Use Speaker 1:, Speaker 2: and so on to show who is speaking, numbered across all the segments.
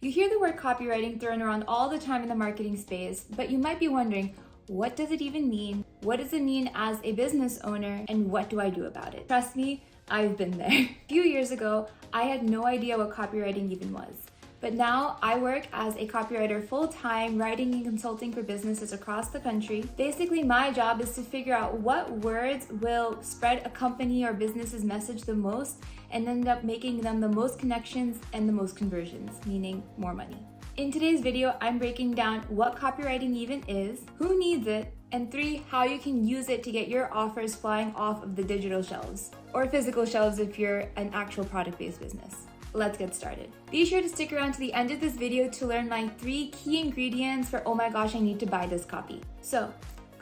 Speaker 1: You hear the word copywriting thrown around all the time in the marketing space, but you might be wondering, what does it even mean? What does it mean as a business owner? And what do I do about it? Trust me, I've been there. A few years ago, I had no idea what copywriting even was. But now I work as a copywriter full-time, writing and consulting for businesses across the country. Basically, my job is to figure out what words will spread a company or business's message the most and end up making them the most connections and the most conversions, meaning more money. In today's video, I'm breaking down what copywriting even is, who needs it, and 3, how you can use it to get your offers flying off of the digital shelves, or physical shelves if you're an actual product-based business. Let's get started. Be sure to stick around to the end of this video to learn my 3 key ingredients for, oh my gosh, I need to buy this copy. So,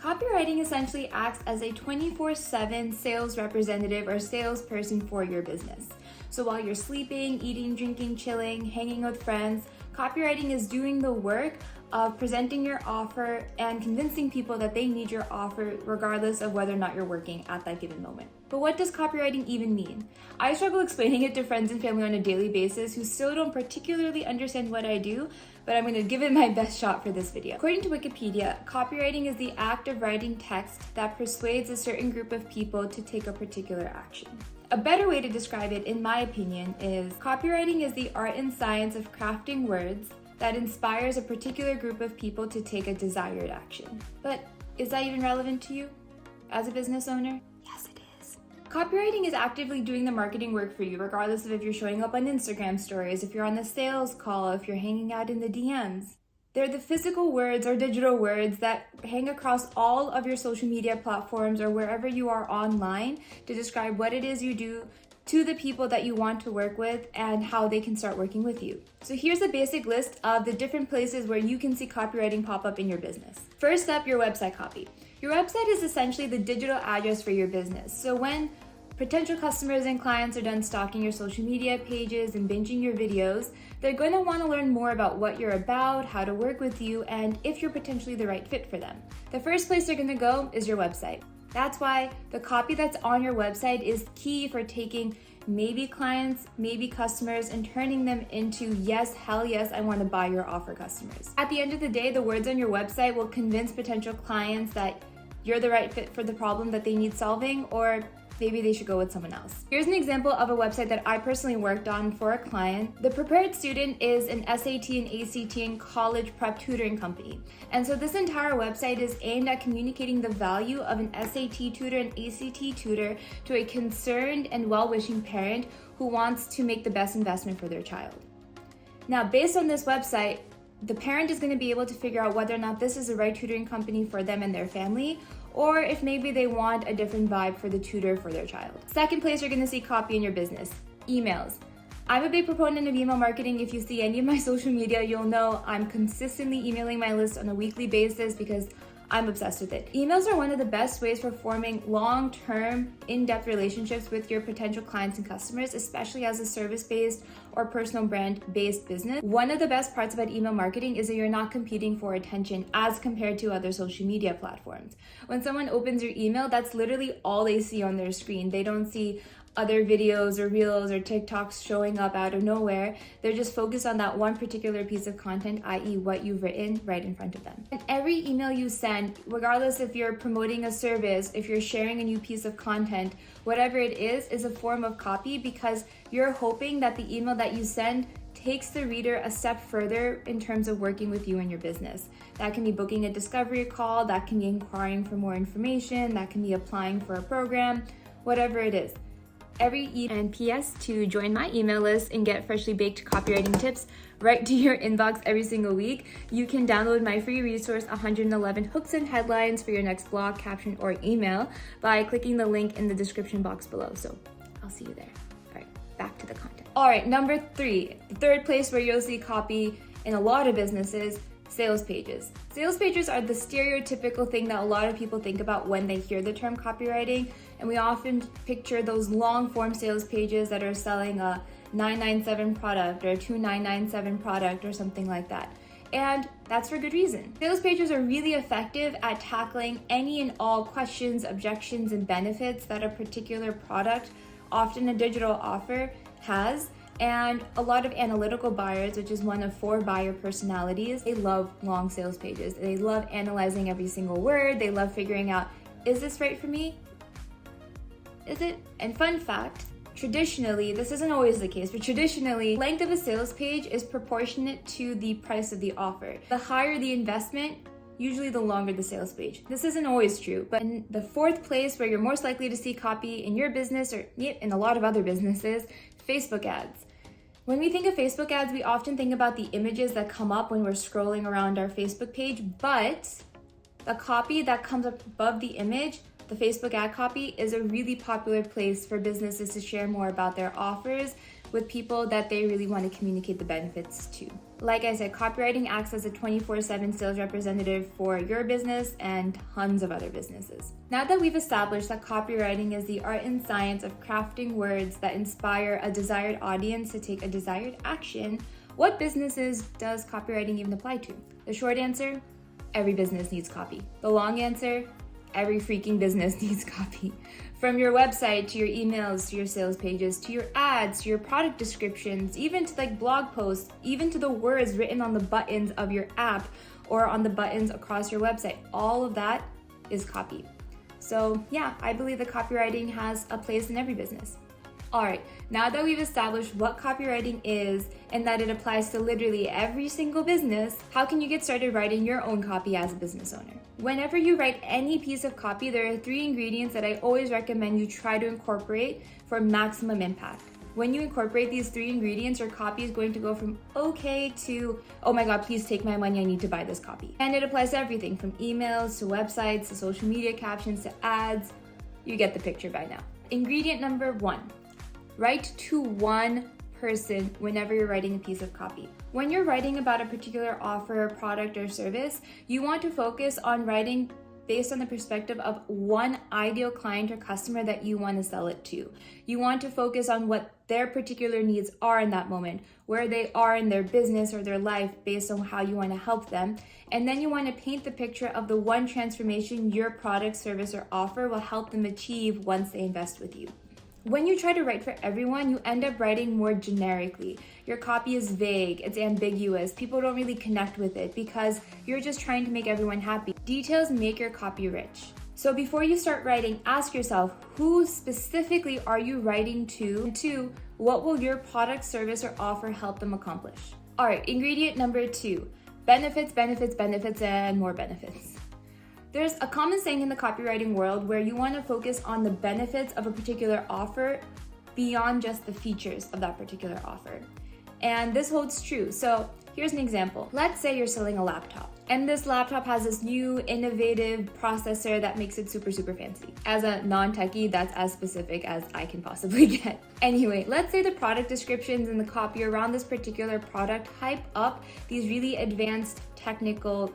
Speaker 1: copywriting essentially acts as a 24/7 sales representative or salesperson for your business. So while you're sleeping, eating, drinking, chilling, hanging with friends, copywriting is doing the work of presenting your offer and convincing people that they need your offer regardless of whether or not you're working at that given moment. But what does copywriting even mean? I struggle explaining it to friends and family on a daily basis who still don't particularly understand what I do, but I'm going to give it my best shot for this video. According to Wikipedia, copywriting is the act of writing text that persuades a certain group of people to take a particular action. A better way to describe it, in my opinion, is copywriting is the art and science of crafting words that inspires a particular group of people to take a desired action. But is that even relevant to you as a business owner? Yes, it is. Copywriting is actively doing the marketing work for you, regardless of if you're showing up on Instagram stories, if you're on the sales call, if you're hanging out in the DMs. They're the physical words or digital words that hang across all of your social media platforms or wherever you are online to describe what it is you do to the people that you want to work with and how they can start working with you. So here's a basic list of the different places where you can see copywriting pop up in your business. First up, your website copy. Your website is essentially the digital address for your business. So when potential customers and clients are done stalking your social media pages and binging your videos, they're going to want to learn more about what you're about, how to work with you, and if you're potentially the right fit for them. The first place they're going to go is your website. That's why the copy that's on your website is key for taking maybe clients, maybe customers, and turning them into yes, hell yes, I want to buy your offer customers. At the end of the day, the words on your website will convince potential clients that you're the right fit for the problem that they need solving, or maybe they should go with someone else. Here's an example of a website that I personally worked on for a client. The Prepared Student is an SAT and ACT and college prep tutoring company. And so this entire website is aimed at communicating the value of an SAT tutor and ACT tutor to a concerned and well-wishing parent who wants to make the best investment for their child. Now, based on this website, the parent is going to be able to figure out whether or not this is the right tutoring company for them and their family, or if maybe they want a different vibe for the tutor for their child. Second place you're going to see copy in your business, emails. I'm a big proponent of email marketing. If you see any of my social media, you'll know I'm consistently emailing my list on a weekly basis because I'm obsessed with it. Emails are one of the best ways for forming long-term, in-depth relationships with your potential clients and customers, especially as a service-based or personal brand-based business. One of the best parts about email marketing is that you're not competing for attention as compared to other social media platforms. When someone opens your email, that's literally all they see on their screen. They don't see other videos or reels or TikToks showing up out of nowhere. They're just focused on that one particular piece of content, i.e. what you've written right in front of them. And every email you send, regardless if you're promoting a service, if you're sharing a new piece of content, whatever it is a form of copy because you're hoping that the email that you send takes the reader a step further in terms of working with you and your business. That can be booking a discovery call, that can be inquiring for more information, that can be applying for a program, whatever it is. And PS, to join my email list and get freshly baked copywriting tips right to your inbox every single week, you can download my free resource, 111 hooks and headlines for your next blog, caption, or email by clicking the link in the description box below. So I'll see you there. All right, back to the content. All right, number 3, the third place where you'll see copy in a lot of businesses, sales pages. Sales pages are the stereotypical thing that a lot of people think about when they hear the term copywriting, and we often picture those long form sales pages that are selling a $997 product or a $2997 product or something like that. And that's for good reason. Sales pages are really effective at tackling any and all questions, objections, and benefits that a particular product, often a digital offer, has, And a lot of analytical buyers, which is one of 4 buyer personalities, they love long sales pages. They love analyzing every single word. They love figuring out, is this right for me? Is it? And fun fact, traditionally, this isn't always the case, but traditionally, length of a sales page is proportionate to the price of the offer. The higher the investment, usually the longer the sales page. This isn't always true, but in the 4th place where you're most likely to see copy in your business or in a lot of other businesses, Facebook ads. When we think of Facebook ads, we often think about the images that come up when we're scrolling around our Facebook page, but the copy that comes up above the image, the Facebook ad copy, is a really popular place for businesses to share more about their offers with people that they really want to communicate the benefits to. Like I said, copywriting acts as a 24/7 sales representative for your business and tons of other businesses. Now that we've established that copywriting is the art and science of crafting words that inspire a desired audience to take a desired action, what businesses does copywriting even apply to? The short answer, every business needs copy. The long answer, every freaking business needs copy. From your website, to your emails, to your sales pages, to your ads, to your product descriptions, even to like blog posts, even to the words written on the buttons of your app or on the buttons across your website. All of that is copy. So yeah, I believe that copywriting has a place in every business. All right, now that we've established what copywriting is and that it applies to literally every single business, how can you get started writing your own copy as a business owner? Whenever you write any piece of copy, there are 3 ingredients that I always recommend you try to incorporate for maximum impact. When you incorporate these 3 ingredients, your copy is going to go from okay to, oh my God, please take my money, I need to buy this copy. And it applies to everything from emails to websites to social media captions to ads. You get the picture by now. Ingredient number 1. Write to one person whenever you're writing a piece of copy. When you're writing about a particular offer, product, or service, you want to focus on writing based on the perspective of one ideal client or customer that you want to sell it to. You want to focus on what their particular needs are in that moment, where they are in their business or their life based on how you want to help them. And then you want to paint the picture of the one transformation your product, service, or offer will help them achieve once they invest with you. When you try to write for everyone, you end up writing more generically. Your copy is vague, it's ambiguous, people don't really connect with it because you're just trying to make everyone happy. Details make your copy rich. So before you start writing, ask yourself, who specifically are you writing to? And 2, what will your product, service, or offer help them accomplish? All right, ingredient number 2, benefits, benefits, benefits, and more benefits. There's a common saying in the copywriting world where you want to focus on the benefits of a particular offer beyond just the features of that particular offer. And this holds true. So here's an example. Let's say you're selling a laptop, and this laptop has this new innovative processor that makes it super, super fancy. As a non-techie, that's as specific as I can possibly get. Anyway, let's say the product descriptions and the copy around this particular product hype up these really advanced technical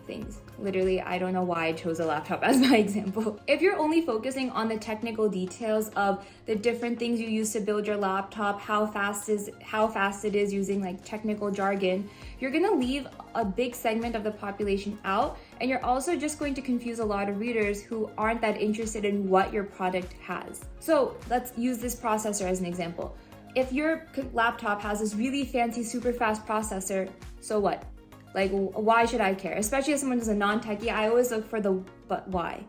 Speaker 1: things. Literally, I don't know why I chose a laptop as my example. If you're only focusing on the technical details of the different things you use to build your laptop, how fast it is using like technical jargon, you're gonna leave a big segment of the population out, and you're also just going to confuse a lot of readers who aren't that interested in what your product has. So let's use this processor as an example. If your laptop has this really fancy, super fast processor, so what? Like, why should I care? Especially as someone who's a non-techie, I always look for the but why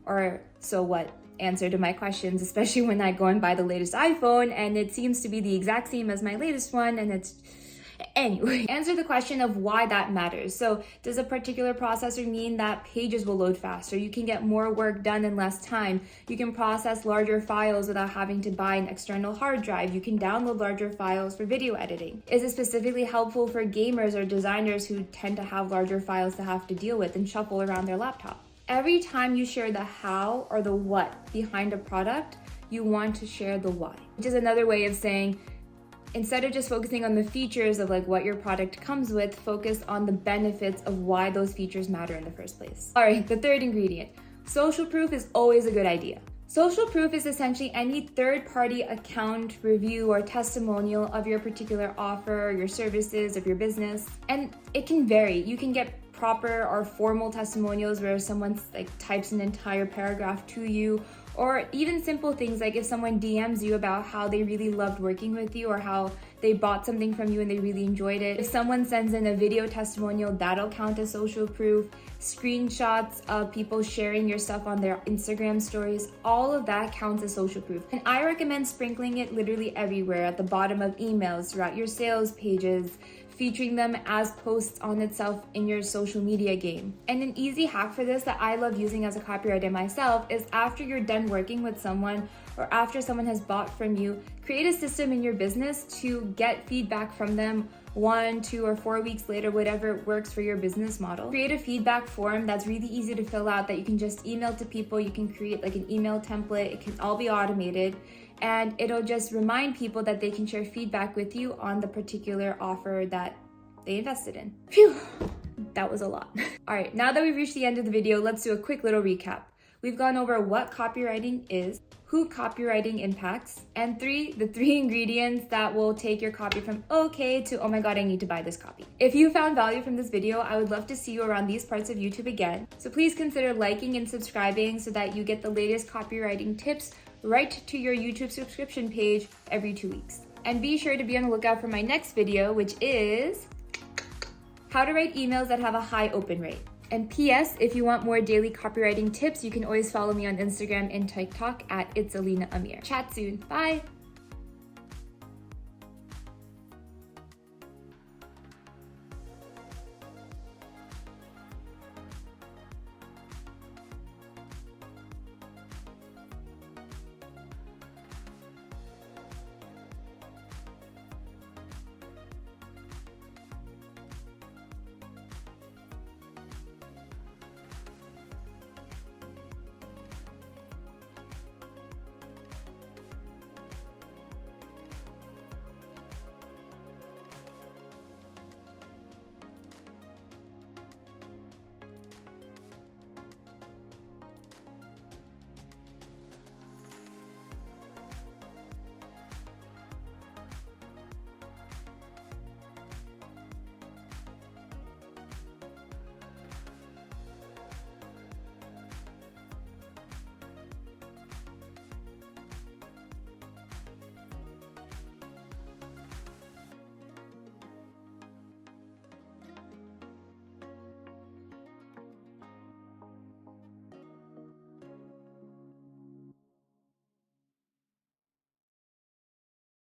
Speaker 1: or so what answer to my questions, especially when I go and buy the latest iPhone and it seems to be the exact same as my latest one and it's... Anyway, answer the question of why that matters. So does a particular processor mean that pages will load faster? You can get more work done in less time. You can process larger files without having to buy an external hard drive. You can download larger files for video editing. Is it specifically helpful for gamers or designers who tend to have larger files to have to deal with and shuffle around their laptop? Every time you share the how or the what behind a product, you want to share the why, which is another way of saying, instead of just focusing on the features of like what your product comes with, focus on the benefits of why those features matter in the first place. All right, the 3rd ingredient, social proof is always a good idea. Social proof is essentially any third-party account, review, or testimonial of your particular offer, your services, of your business. And it can vary. You can get proper or formal testimonials where someone like types an entire paragraph to you, Or even simple things like if someone DMs you about how they really loved working with you or how they bought something from you and they really enjoyed it. If someone sends in a video testimonial, that'll count as social proof. Screenshots of people sharing your stuff on their Instagram stories, all of that counts as social proof. And I recommend sprinkling it literally everywhere, at the bottom of emails, throughout your sales pages, featuring them as posts on itself in your social media game. And an easy hack for this that I love using as a copywriter myself is after you're done working with someone or after someone has bought from you, create a system in your business to get feedback from them 1, 2, or 4 weeks later, whatever works for your business model. Create a feedback form that's really easy to fill out that you can just email to people. You can create like an email template. It can all be automated. And it'll just remind people that they can share feedback with you on the particular offer that they invested in. Phew, that was a lot. All right, now that we've reached the end of the video, let's do a quick little recap. We've gone over what copywriting is, who copywriting impacts, and the 3 ingredients that will take your copy from okay to oh my god, I need to buy this copy. If you found value from this video, I would love to see you around these parts of YouTube again. So please consider liking and subscribing so that you get the latest copywriting tips right to your YouTube subscription page every 2 weeks. And be sure to be on the lookout for my next video, which is how to write emails that have a high open rate. And PS, if you want more daily copywriting tips, you can always follow me on Instagram and TikTok at It's Alina Amir. Chat soon. Bye.